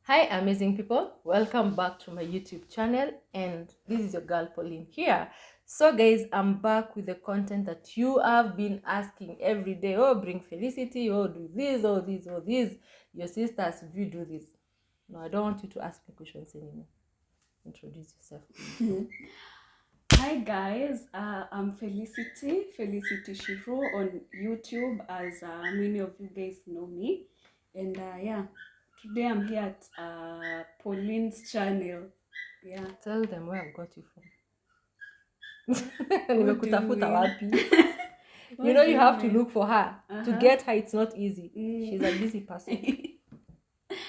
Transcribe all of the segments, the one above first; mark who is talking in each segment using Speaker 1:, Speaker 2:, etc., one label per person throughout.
Speaker 1: Hi amazing people, welcome back to my YouTube channel, and this is your girl Pauline here. So guys, I'm back with the content that you have been asking every day. Oh, bring Felicity, oh, do this, oh, this, oh, this. Your sisters, if you do this. No, I don't want you to ask me questions anymore. Introduce yourself, please.
Speaker 2: Hi guys, I'm Felicity Shiru on YouTube, as many of you guys know me. And yeah, today I'm here at Pauline's channel. Yeah.
Speaker 1: Tell them where I've got you from.
Speaker 2: What do you
Speaker 1: Nimekutafuta
Speaker 2: mean?
Speaker 1: wapi?
Speaker 2: What
Speaker 1: You know
Speaker 2: do
Speaker 1: you have to look for her. To get her, it's not easy. She's a busy person.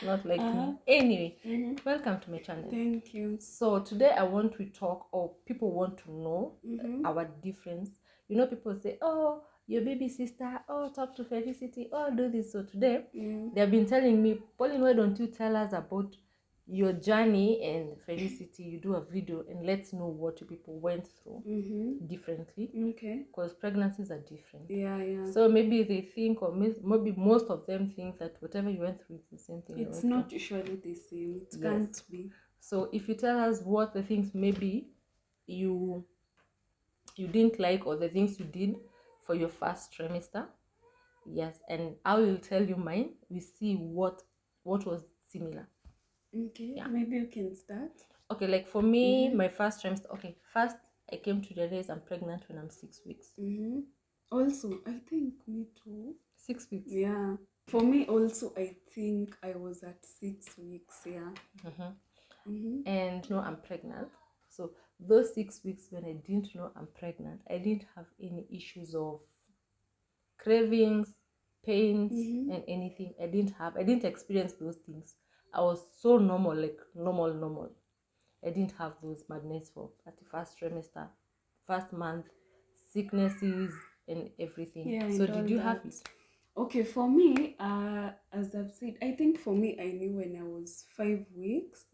Speaker 1: Not like me. Anyway, welcome to my channel.
Speaker 2: Thank you.
Speaker 1: So today I want to talk, or people want to know our difference. You know, people say, oh, your baby sister, oh, talk to Felicity, oh, do this. So today they've been telling me, Pauline, why don't you tell us about your journey and Felicity? You do a video and let's know what you people went through differently.
Speaker 2: Okay.
Speaker 1: Because pregnancies are different.
Speaker 2: Yeah.
Speaker 1: So maybe they think, or maybe most of them think that whatever you went through is the same thing.
Speaker 2: It's not usually the same. It can't be.
Speaker 1: So if you tell us what the things maybe you didn't like, or the things you did for your first trimester, yes, and I will tell you mine. We see what was similar.
Speaker 2: Okay, yeah. Maybe you can start.
Speaker 1: Okay, like for me, my first trimester. Okay, first I came to realize I'm pregnant when I'm 6 weeks.
Speaker 2: Also, I think me too.
Speaker 1: 6 weeks.
Speaker 2: Yeah. For me also, I think I was at 6 weeks. Yeah.
Speaker 1: And no, I'm pregnant. So those 6 weeks when I didn't know I'm pregnant, I didn't have any issues of cravings, pains, and anything. I didn't experience those things. I was so normal, like normal. I didn't have those madness for at the first trimester, first month, sicknesses and everything.
Speaker 2: Yeah,
Speaker 1: so did you have it?
Speaker 2: Okay, for me, as I've said, I think for me, I knew when I was 5 weeks.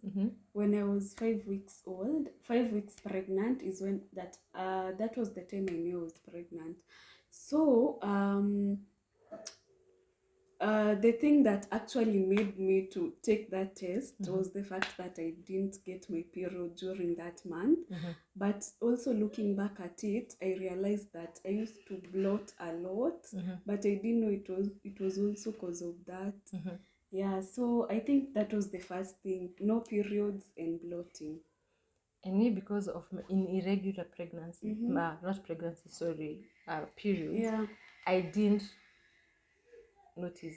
Speaker 2: When I was 5 weeks old, 5 weeks pregnant is when that was the time I knew I was pregnant. So the thing that actually made me to take that test was the fact that I didn't get my period during that month. But also looking back at it, I realized that I used to bloat a lot, but I didn't know it was also because of that. Yeah, so I think that was the first thing: no periods and bloating.
Speaker 1: And me, because of my irregular pregnancy, not pregnancy, sorry, periods. Yeah. I didn't notice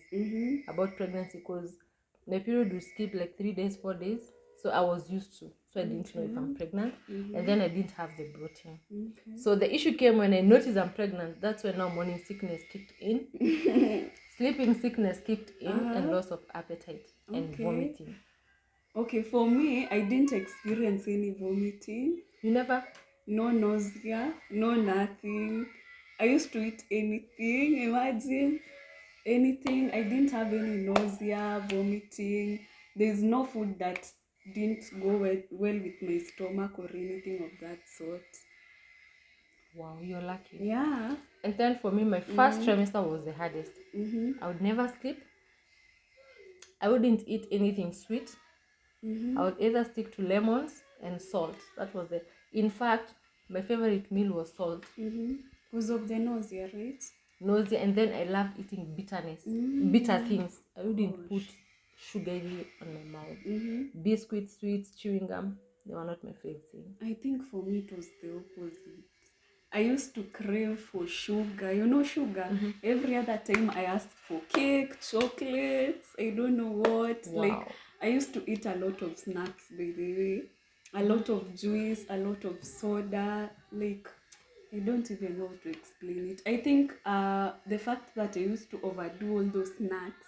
Speaker 1: about pregnancy because my period would skip like 3 days, 4 days. So I was used to. So I didn't know if I'm pregnant. And then I didn't have the bloating. So the issue came when I noticed I'm pregnant. That's when now morning sickness kicked in. Sleeping sickness kicked in, and loss of appetite and vomiting. Okay,
Speaker 2: for me, I didn't experience any vomiting.
Speaker 1: You never?
Speaker 2: No nausea, no nothing. I used to eat anything, imagine. Anything. I didn't have any nausea, vomiting. There's no food that didn't go well with my stomach or anything of that sort.
Speaker 1: Wow, you're lucky.
Speaker 2: Yeah.
Speaker 1: And then for me, my first trimester was the hardest. I would never sleep. I wouldn't eat anything sweet. I would either stick to lemons and salt. That was it. In fact, my favorite meal was salt.
Speaker 2: Because of the nausea, right?
Speaker 1: Nausea, and then I love eating bitterness, bitter things. I wouldn't put sugary on my mouth. Biscuits, sweets, chewing gum, they were not my favorite thing.
Speaker 2: I think for me it was the opposite. I used to crave for sugar. You know sugar? Every other time I asked for cake, chocolates, I don't know what.
Speaker 1: Wow.
Speaker 2: Like, I used to eat a lot of snacks, by the way. A lot of juice, a lot of soda. Like, I don't even know how to explain it. I think the fact that I used to overdo all those snacks,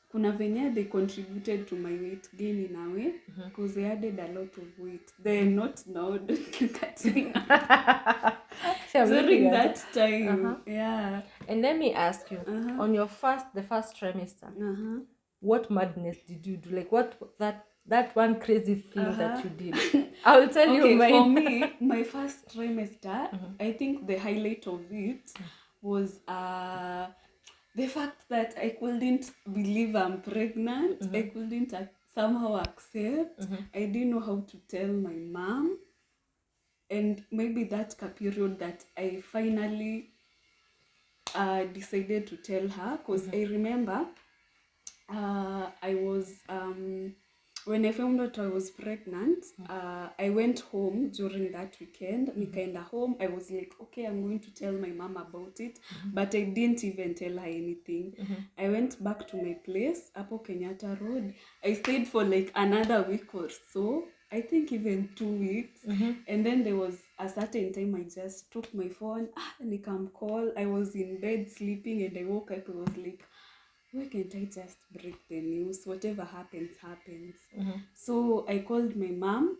Speaker 2: kuna venye they contributed to my weight gain in a way, because they added a lot of weight. They're not now, don't look at me. During that time, yeah.
Speaker 1: And let me ask you, on your the first trimester, what madness did you do? Like, what that one crazy thing that you did? I will tell you mine.
Speaker 2: For me, my first trimester, I think the highlight of it was the fact that I couldn't believe I'm pregnant, I couldn't somehow accept. I didn't know how to tell my mom. And maybe that's a period that I finally decided to tell her, because I remember I was when I found out I was pregnant, I went home during that weekend. Nikaenda home. I was like, okay, I'm going to tell my mom about it, but I didn't even tell her anything. I went back to my place, Apo Kenyatta Road. I stayed for like another week or so. I think even 2 weeks. And then there was a certain time I just took my phone, nikam call. I was in bed sleeping, and I woke up. I was like, why can't I just break the news? Whatever happens, happens. So I called my mom,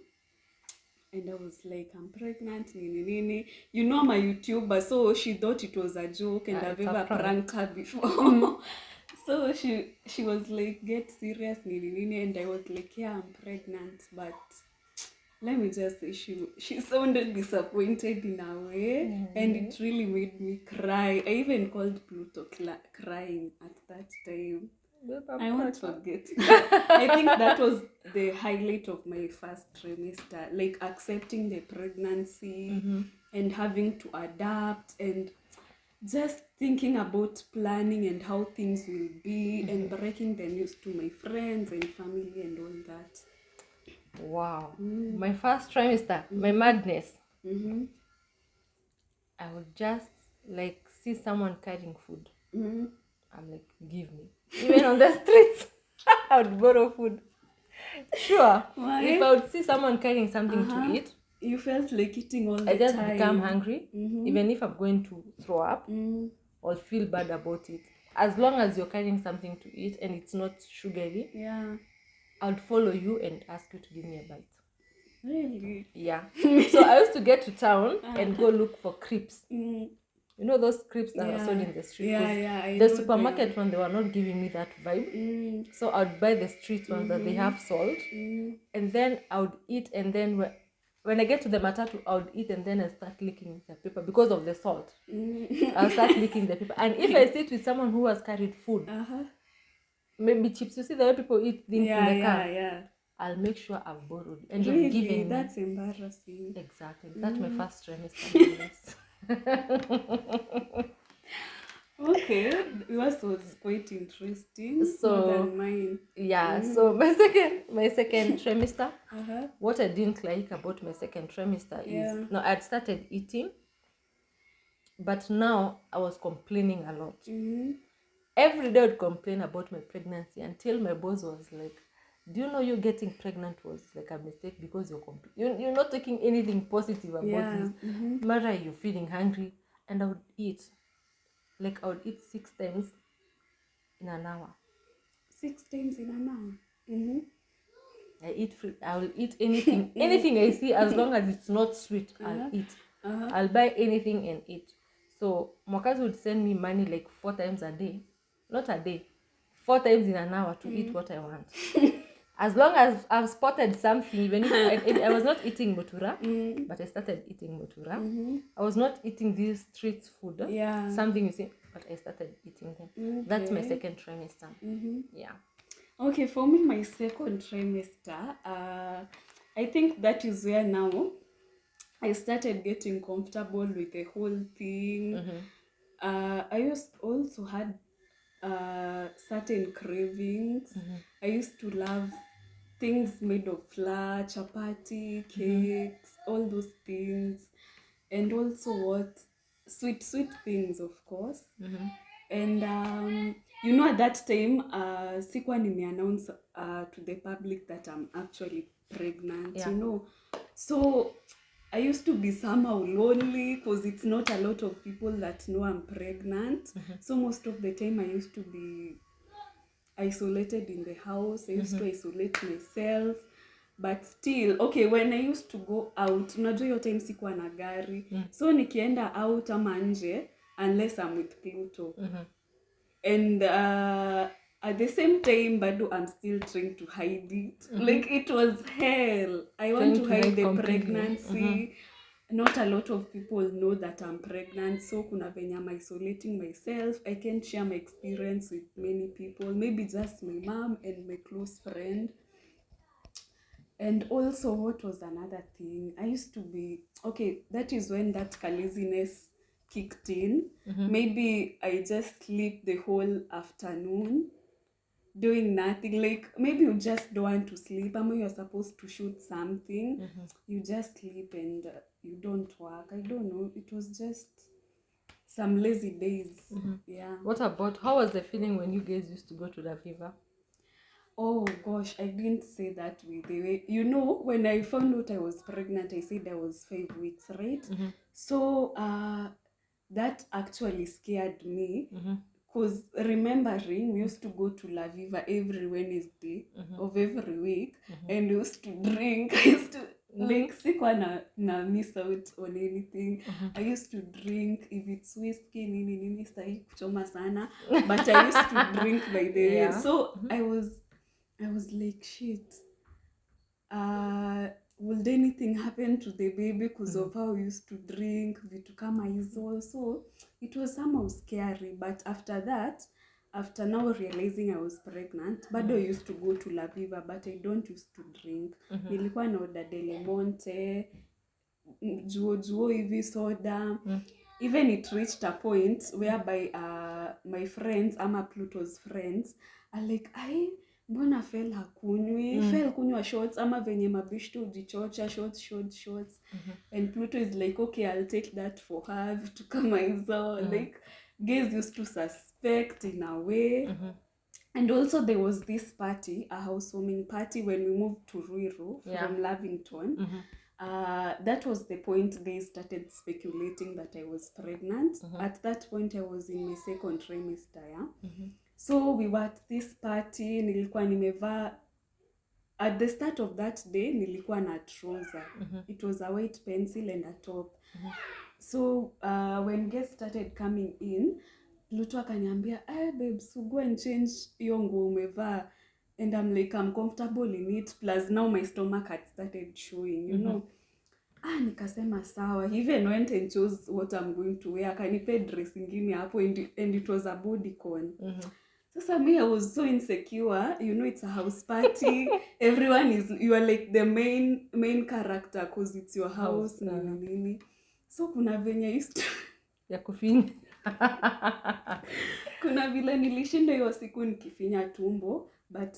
Speaker 2: and I was like, I'm pregnant, nini. You know, I'm a YouTuber, so she thought it was a joke, and I've ever pranked her before. So she was like, get serious, nini. And I was like, yeah, I'm pregnant, but let me just say, she sounded disappointed in a way, and it really made me cry. I even called Pluto crying at that time. I won't forget that. I think that was the highlight of my first trimester, like accepting the pregnancy and having to adapt, and just thinking about planning and how things will be, and breaking the news to my friends and family and all that.
Speaker 1: Wow. My first trimester, my madness. I would just like see someone carrying food. I'm like, give me. Even on the streets, I would borrow food. Sure.
Speaker 2: Why?
Speaker 1: If I would see someone carrying something to eat,
Speaker 2: you felt like eating all the time.
Speaker 1: I just become hungry. Even if I'm going to throw up or feel bad about it. As long as you're carrying something to eat and it's not sugary, I would follow you and ask you to give me a bite.
Speaker 2: Really?
Speaker 1: Yeah. So I used to get to town and go look for crepes. You know those crepes that are sold in the street? The supermarket one, they were not giving me that vibe. So I would buy the street ones that they have salt. And then I would eat, and then when I get to the matatu, I would eat, and then I start licking the paper because of the salt. I'll start licking the paper. And if I sit with someone who has carried food, maybe chips, you see the way people eat things in the car? I'll make sure I've borrowed. And
Speaker 2: really?
Speaker 1: you've given me.
Speaker 2: That's embarrassing.
Speaker 1: Exactly. That's my first trimester.
Speaker 2: Okay, yours was quite interesting. More than mine.
Speaker 1: Yeah. So my second trimester. What I didn't like about my second trimester is I'd started eating, but now I was complaining a lot. Every day I'd complain about my pregnancy until my boss was like, do you know you getting pregnant was like a mistake because you're not taking anything positive about this. Mara, you're feeling hungry, and I would eat. Like I would eat 6 times in an hour.
Speaker 2: 6 times in an hour?
Speaker 1: I will eat anything. Anything I see, as long as it's not sweet, I'll eat. I'll buy anything and eat. So Mokazi would send me money like 4 times a day. Not a day. 4 times in an hour to eat what I want. As long as I've spotted something, even if I was not eating motura, but I started eating motura. I was not eating these street food. Something you see, but I started eating them. That's my second trimester. Yeah.
Speaker 2: Okay, for me, my second trimester, I think that is where now I started getting comfortable with the whole thing. I used also had certain cravings. I used to love things made of flour, chapati, cakes, all those things, and also what sweet things, of course. And at that time sikuwa nimeannounce to the public that I'm actually pregnant. So I used to be somehow lonely because it's not a lot of people that know I'm pregnant. So most of the time I used to be isolated in the house. I used to isolate myself, but still when I used to go out, unajua hiyo time sikuwa na gari, so nikienda out ama nje, unless I'm with Pluto, and at the same time bado I'm still trying to hide it. Like it was hell. I want to hide the pregnancy. not a lot of people know that I'm pregnant, so kuna venye I'm isolating myself. I can't share my experience with many people, maybe just my mom and my close friend. And also, what was another thing? I used to be, okay, that is when that laziness kicked in. Maybe I just sleep the whole afternoon doing nothing. Like, maybe you just don't want to sleep. I mean, you're supposed to shoot something. You just sleep and you don't work. I don't know. It was just some lazy days. Yeah.
Speaker 1: What about, how was the feeling when you guys used to go to La Viva?
Speaker 2: Oh gosh, I didn't say that with the way. You know, when I found out I was pregnant, I said I was 5 weeks, right? So that actually scared me. Because remembering, we used to go to La Viva every Wednesday of every week, and we used to drink. I used to, like, sikuwa na miss out on anything. I used to drink, if it's whiskey, nini sahi kuchoma sana, but I used to drink by the way. So I was like, shit, will anything happen to the baby because of how we used to drink, vitu kama hizo. So it was somehow scary, but after that, after now realizing I was pregnant, bado I used to go to La Viva, but I don't used to drink. Nilikuwa na order Del Monte, juo hivi soda. Even it reached a point whereby my friends, ama Pluto's friends, are like, mbona Fel hakunywi? Fel kunywa shots, ama venye mabishtu ujichocha, shots. And Pluto is like, okay, I'll take that for her, vitu kama hizo. Like, guys used to suspect in a way. And also there was this party, a housewarming party, when we moved to Ruiru from Lavington. That was the point they started speculating that I was pregnant. At that point I was in my 2nd trimester, so we were at this party. Nilikuwa nimevaa, at the start of that day nilikuwa na trouser. It was a white pencil and a top. So when guests started coming in, Pluto akaniambia, babe, so go and change hiyo nguo umevaa. And I'm like, I'm comfortable in it. Plus now my stomach had started showing, you know. Nikasema sawa. He even went and chose what I'm going to wear. Akanipe dress ingine hapo, and it was a bodycon. Sasa me, I was so insecure. You know, it's a house party. Everyone you are like the main character because it's your house. Nini. So kuna venye used to
Speaker 1: ya kufinya.
Speaker 2: Kuna vile nilishinda hiyo siku nikifinya tumbo, but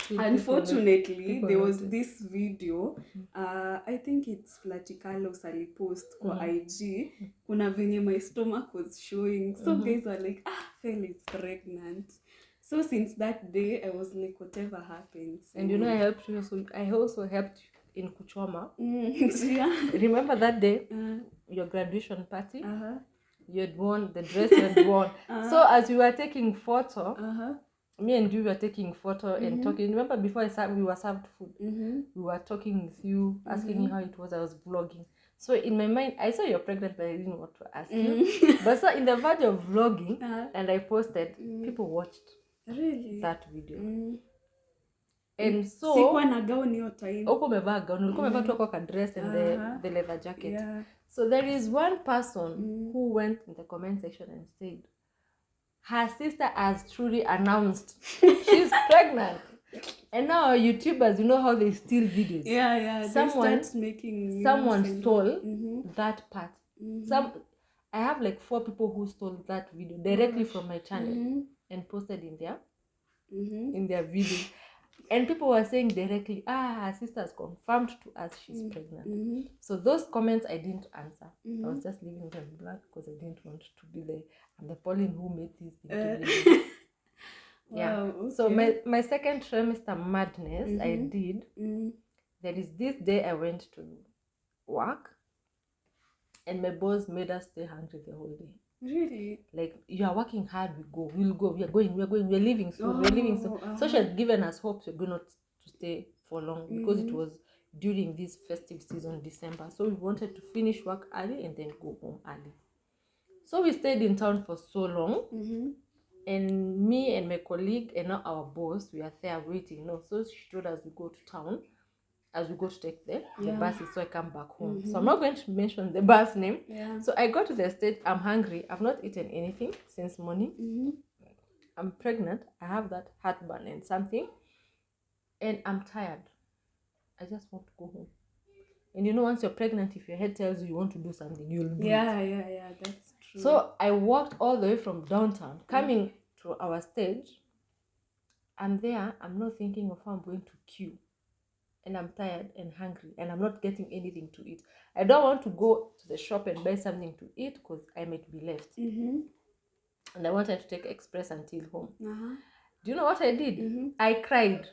Speaker 2: unfortunately there was this video, I think it's Flaticalos alipost kwa IG. Kuna venye my stomach was showing. So guys were like, Fel is pregnant. So since that day I was like, whatever happens.
Speaker 1: And you know, I also helped in kuchoma.
Speaker 2: Yeah.
Speaker 1: Remember that day, your graduation party? You had worn the dress you had worn. So as we were taking photo, me and you were taking photo and talking. Remember before we were served food, we were talking with you, asking you how it was. I was vlogging. So in my mind, I saw you're pregnant, but I didn't want to ask you. But so in the verge of vlogging, and I posted, people watched that video. And so
Speaker 2: sikuwa na gown hiyo time.
Speaker 1: Uko umevaa gown, ulikuwa umevaa tu kwa dress and the leather jacket. So there is one person who went in the comment section and said her sister has truly announced she's pregnant. And now YouTubers, you know how they steal videos. Someone stole that part. I have like 4 people who stole that video directly from my channel and posted in their video. And people were saying directly, her sister has confirmed to us she's pregnant. So those comments I didn't answer. I was just leaving them blank because I didn't want to be the Pauline who made this thing.
Speaker 2: Wow, okay.
Speaker 1: So my 2nd trimester madness I did. There is this day I went to work and my boss made us stay hungry the whole day.
Speaker 2: Really?
Speaker 1: Like, you are working hard, we'll go, we are going, we're leaving soon. So she had given us hopes we're going not to stay for long because it was during this festive season, December. So we wanted to finish work early and then go home early. So we stayed in town for so long. And me and my colleague and now our boss, we are there waiting. So she told us we go to town as we go to take the buses, so I come back home. So I'm not going to mention the bus name. So I got to the stage, I'm hungry, I've not eaten anything since morning. I'm pregnant, I have that heartburn and something, and I'm tired. I just want to go home. And you know, once you're pregnant, if your head tells you you want to do something, you'll do it.
Speaker 2: Yeah, that's true.
Speaker 1: So I walked all the way from downtown, coming to our stage. I'm there, I'm not thinking of how I'm going to queue. And I'm tired and hungry, and I'm not getting anything to eat. I don't want to go to the shop and buy something to eat because I might be left. And I wanted to take express until home. Do you know what I did? I cried.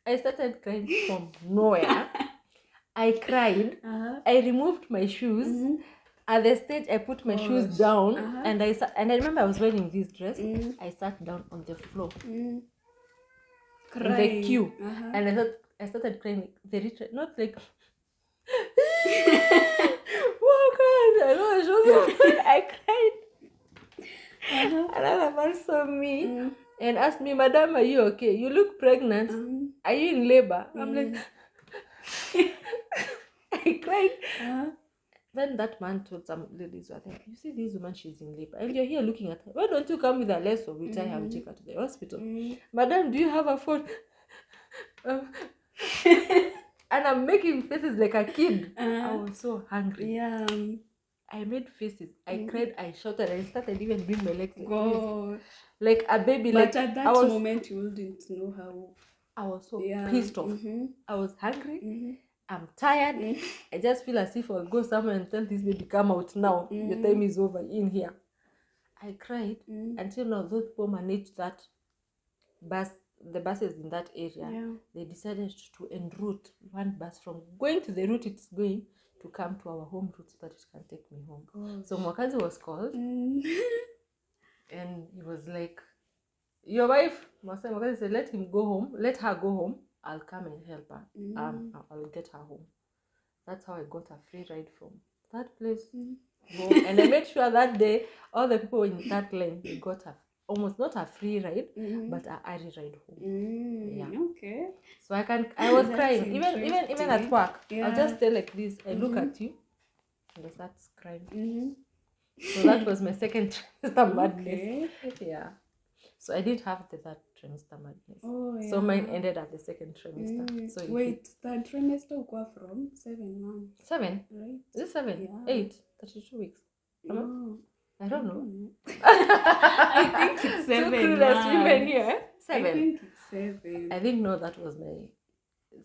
Speaker 1: I started crying from nowhere. I cried. I removed my shoes. At the stage, I put my shoes down, and I remember I was wearing this dress. I sat down on the floor in the queue, and I started crying. Not like, oh God, I know the shoes. I cried. Another man saw me and asked me, "Madam, are you okay? You look pregnant. Are you in labor?" I'm like, I cried. Then that man told some ladies, I think, "You see this woman, she's in labor, and you're here looking at her. Why don't you come with her less, or we tie her, we take her to the hospital? Madam, do you have a phone?" And I'm making faces like a kid. I was so hungry. I made faces. I cried. I shouted. I started even doing my legs like a baby.
Speaker 2: But at that moment, you wouldn't know how.
Speaker 1: I was so pissed off. I was hungry. I'm tired. I just feel as if I'll go somewhere and tell this baby, "Come out now. Your time is over in here." I cried until now those people managed that bus, the buses in that area. They decided to enroute one bus from going to the route it's going to come to our home route so that it can take me home. So Mwakazi was called and he was like, "Your wife," Mwakazi said, "Let him go home, let her go home. I'll come and help her. I'll get her home." That's how I got a free ride from that place home. And I made sure that day all the people in that lane, they got almost not a free ride, but a early ride home.
Speaker 2: Okay.
Speaker 1: So I was crying even at work. I'll just stay like this. I look at you and I start crying. So that was my second trimester madness. So I did have the third trimester madness. So mine ended at the second trimester. So
Speaker 2: wait, third trimester ukwa from 7 months.
Speaker 1: 7?
Speaker 2: Right?
Speaker 1: Is it 7? 8? 32 weeks? I don't know.
Speaker 2: I think it's 7
Speaker 1: Two clueless women here. 7.
Speaker 2: I think it's 7.
Speaker 1: I think no, that was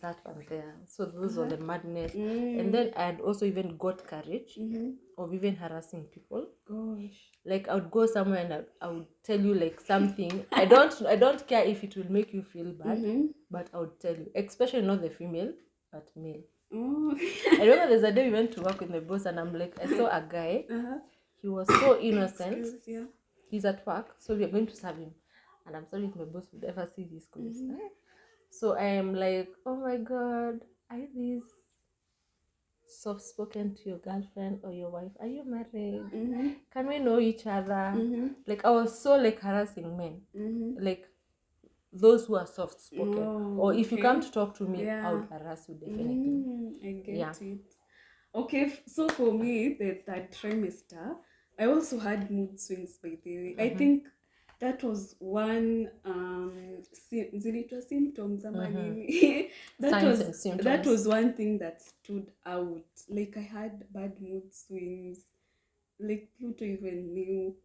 Speaker 1: that one there. So those were the madness. And then I had also even got courage of even harassing people. Like I would go somewhere and I would tell you like something. I don't care if it will make you feel bad, but I would tell you, especially not the female, but male. I remember there's a day we went to work with my boss and I'm like, I saw a guy. He was so innocent. He's at work, so we are going to serve him. And I'm sorry if my boss would ever see this. So I am like, oh my God, are you this soft spoken to your girlfriend or your wife? Are you married? Can we know each other? Like I was so like harassing men, like those who are soft spoken. Or if you come to talk to me, I would harass you definitely.
Speaker 2: I get it. Okay, so for me, the third trimester, I also had mood swings, by the way. I think that was one symptoms. That was one thing that stood out. Like I had bad mood swings. Like Pluto even knew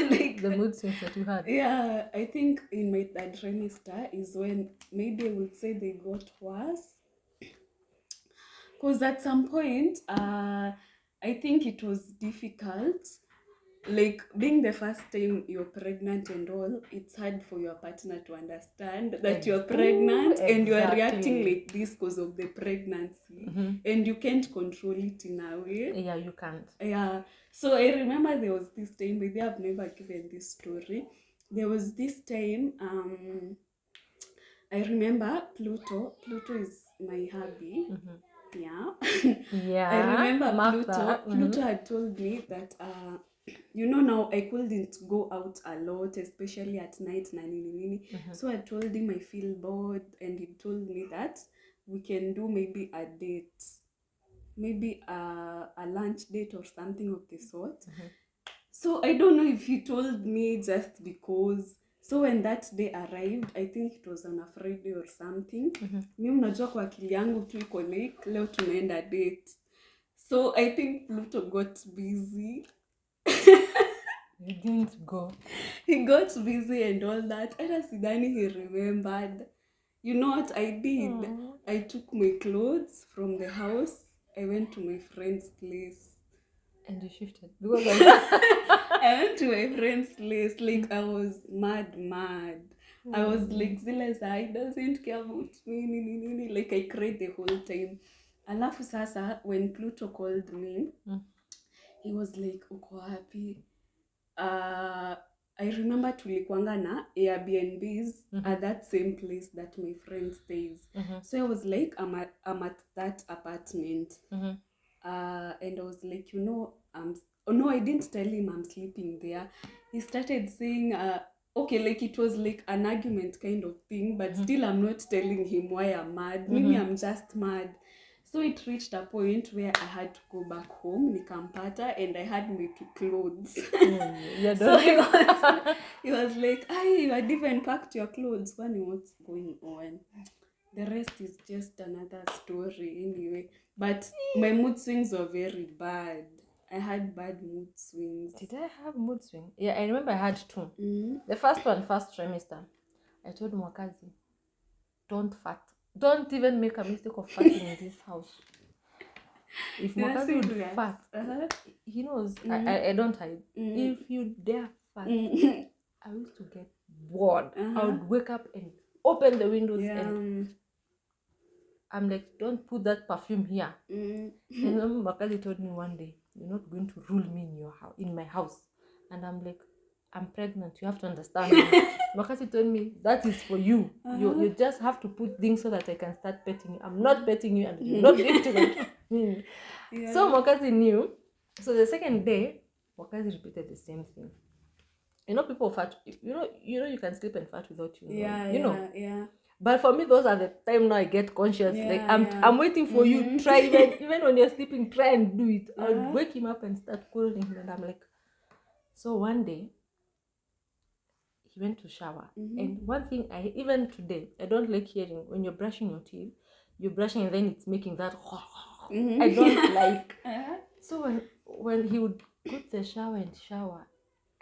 Speaker 1: like the mood swings that you had.
Speaker 2: Yeah, I think in my third trimester is when maybe I would say they got worse. Because at some point, I think it was difficult. Like being the first time you're pregnant and all, it's hard for your partner to understand that you're pregnant and you're reacting like this because of the pregnancy. And you can't control it in a way.
Speaker 1: Yeah, you can't.
Speaker 2: Yeah. So I remember there was this time, maybe I've never given this story. There was this time, I remember Pluto is my hubby. Yeah. I remember Pluto had told me that you know, now I couldn't go out a lot, especially at night. So I told him I feel bored, and he told me that we can do maybe a date, maybe a lunch date or something of the sort. So I don't know if he told me just because. So when that day arrived, I think it was on a Friday or something. Mi unajua kwa akili yangu tu iko like leo tunaenda date. So I think Pluto got busy.
Speaker 1: He didn't go.
Speaker 2: He got busy and all that. Hata sidhani he remembered. You know what I did? I took my clothes from the house. I went to my friend's place.
Speaker 1: And you shifted? Because
Speaker 2: I went to my friend's place. Like, I was mad. I was like, zile he doesn't care about me. Like, I cried the whole time. Alafu sasa, when Pluto called me, he was like, uko happy? I remember tulikuanga na Airbnbs at that same place that my friend stays. So I was like, I'm at that apartment. And I was like, you know, no, I didn't tell him I'm sleeping there. He started saying, okay, like it was like an argument kind of thing, but still I'm not telling him why I'm mad. Maybe I'm just mad. So it reached a point where I had to go back home, nikampata, and I had my 2 clothes. So he was like, you had even packed your clothes. What's going on? The rest is just another story anyway. But my mood swings were very bad. I had bad mood swings.
Speaker 1: Did I have mood swing? Yeah, I remember I had 2. The first one, first trimester. I told Mwakazi, don't fart. Don't even make a mistake of farting in this house. If Mwakazi would fart, he knows. I don't hide. If you dare fart, I used to get bored. I would wake up and open the windows and I'm like, don't put that perfume here. And then Mwakazi told me one day, you're not going to rule me in your house, in my house. And I'm like, I'm pregnant. You have to understand me. Mwakazi told me, that is for you. You just have to put things so that I can start petting you. I'm not petting you and you're not going to control me. So Mwakazi knew. So the second day, Mwakazi repeated the same thing. You know, people fart. You know, you can sleep and fart without you knowing.
Speaker 2: Yeah.
Speaker 1: But for me, those are the time now I get conscious. Like I'm waiting for you. Try even when you're sleeping, try and do it. I'll wake him up and start calling him, and I'm like. So one day, he went to shower, and one thing even today I don't like hearing when you're brushing your teeth. You're brushing and then it's making that. I don't like. So when he would go to the shower and shower,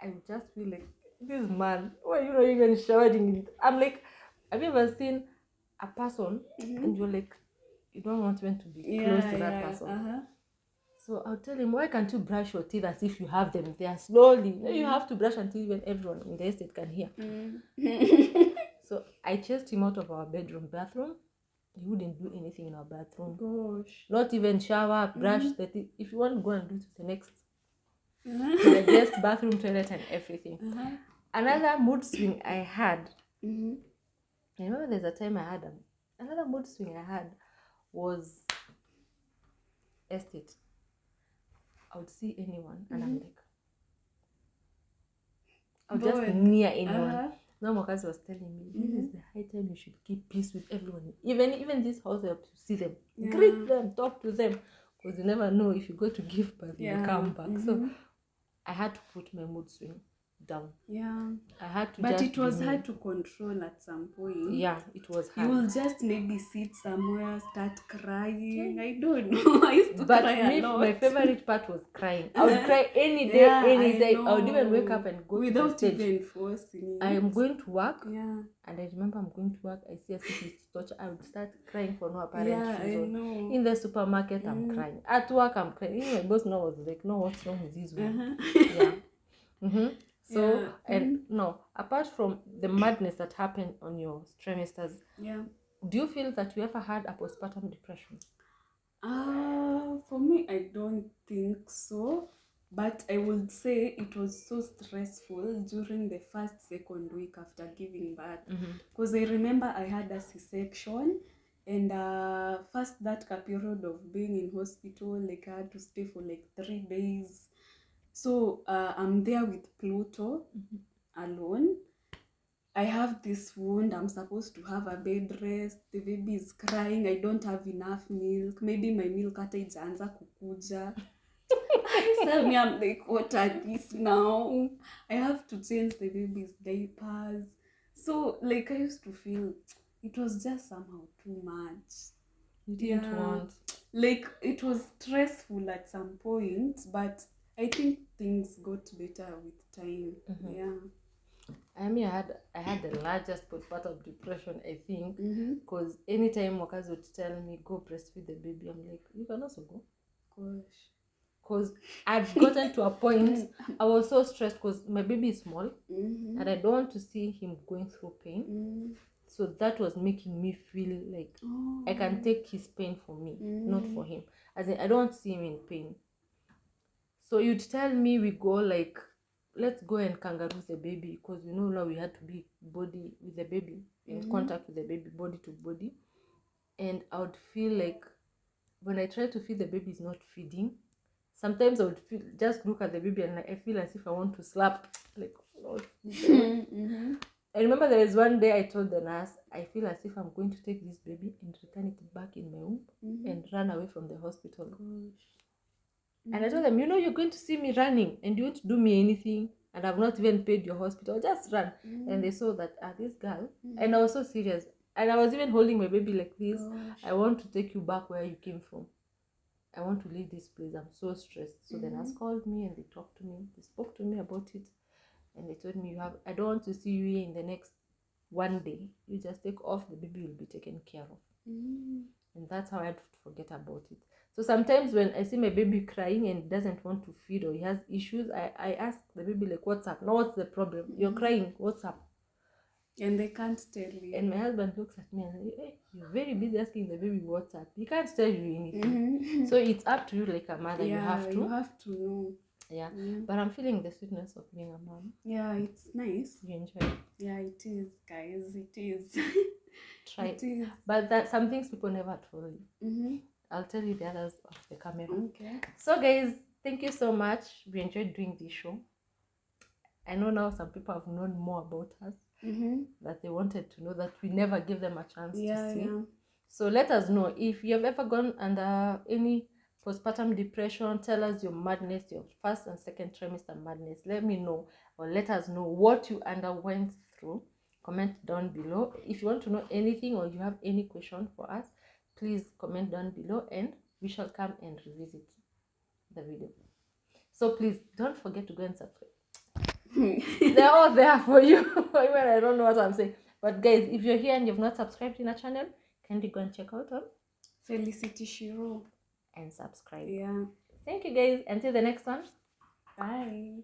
Speaker 1: I would just feel like, this man, why are you not even showering? I'm like, have you ever seen a person and you're like, you don't want even to be close to that person? So I'll tell him, why can't you brush your teeth as if you have them there slowly? You have to brush until even everyone in the estate can hear. So I chased him out of our bathroom. He wouldn't do anything in our bathroom.
Speaker 2: Gosh.
Speaker 1: Not even shower, brush the teeth. If you want to go and do it to the next, the guest bathroom, toilet and everything. Another mood swing I had. I remember there's a time I had another mood swing I had was estate. I would see anyone and I'm like, I would just near anyone. Now Mwakazi was telling me, this is the high time you should keep peace with everyone. Even this house, you have to see them, greet them, talk to them, because you never know if you go to give birth, you will come back. So I had to put my mood swing down. I had to. But
Speaker 2: it was hard to control at some point.
Speaker 1: Yeah, it was hard.
Speaker 2: You will just maybe sit somewhere, start crying. I don't know. I used to cry a lot.
Speaker 1: My favorite part was crying. I would cry any day, any time. I would even wake up and go
Speaker 2: without
Speaker 1: to the stage.
Speaker 2: Even forcing it.
Speaker 1: I am going to work. And I remember I'm going to work. I see a city torture. I would start crying for no apparent reason. In the supermarket, I'm crying. At work, I'm crying. Even my boss was like, no, what's wrong with this one? So, apart from the madness that happened on your trimesters, do you feel that you ever had a postpartum depression?
Speaker 2: For me, I don't think so. But I would say it was so stressful during the second week after giving birth. Because I remember I had a C-section. And first that period of being in hospital, like I had to stay for like 3 days. So I'm there with Pluto alone. I have this wound, I'm supposed to have a bed rest, the baby is crying, I don't have enough milk, maybe my milk hata ijaanza kukuja. I'm like, what are this now? I have to change the baby's diapers. So like I used to feel it was just somehow too much.
Speaker 1: You didn't want.
Speaker 2: Like it was stressful at some point, but I think things got better with time. Yeah.
Speaker 1: I mean, I had the largest postpartum depression, I think, because anytime Wakazi would tell me, go breastfeed the baby, I'm like, you can also go.
Speaker 2: Gosh.
Speaker 1: Because I've gotten to a point, I was so stressed because my baby is small, and I don't want to see him going through pain. So that was making me feel like I can take his pain for me, not for him. As in, I don't want to see him in pain. So you'd tell me we go like, let's go and kangaroo the baby, because you know now we had to be body with the baby, in contact with the baby, body to body. And I would feel like when I try to feed the baby is not feeding. Sometimes I would feel, just look at the baby and I feel as if I want to slap, like, Lord. I remember there was one day I told the nurse, I feel as if I'm going to take this baby and return it back in my womb and run away from the hospital. And I told them, you know, you're going to see me running and you won't do me anything, and I've not even paid your hospital, just run. And they saw that, this girl, and I was so serious. And I was even holding my baby like this. I want to take you back where you came from. I want to leave this place. I'm so stressed. So the nurse called me and they talked to me. They spoke to me about it. And they told me, I don't want to see you here in the next one day. You just take off, the baby will be taken care of. And that's how I had to forget about it. So sometimes when I see my baby crying and doesn't want to feed or he has issues, I ask the baby, like, what's up? No, what's the problem? You're crying, what's up?
Speaker 2: And they can't tell you.
Speaker 1: And my husband looks at me and says, hey, you're very busy asking the baby what's up. He can't tell you anything. So it's up to you, like a mother.
Speaker 2: Yeah,
Speaker 1: you have
Speaker 2: to know.
Speaker 1: Yeah. But I'm feeling the sweetness of being a mom.
Speaker 2: Yeah, it's nice.
Speaker 1: You enjoy it?
Speaker 2: Yeah, it is, guys. It is.
Speaker 1: Try it. Is. But that some things people never told you. I'll tell you the others off the camera.
Speaker 2: Okay.
Speaker 1: So guys, thank you so much. We enjoyed doing this show. I know now some people have known more about us, that they wanted to know, that we never give them a chance to see. Yeah. So let us know if you have ever gone under any postpartum depression. Tell us your madness, your first and second trimester madness. Let me know, or let us know what you underwent through. Comment down below. If you want to know anything or you have any question for us, please comment down below and we shall come and revisit the video. So please don't forget to go and subscribe. They're all there for you. Even I don't know what I'm saying. But guys, if you're here and you've not subscribed in our channel, kindly go and check out on
Speaker 2: Felicity Shiro
Speaker 1: and subscribe.
Speaker 2: Yeah.
Speaker 1: Thank you guys. Until the next one.
Speaker 2: Bye.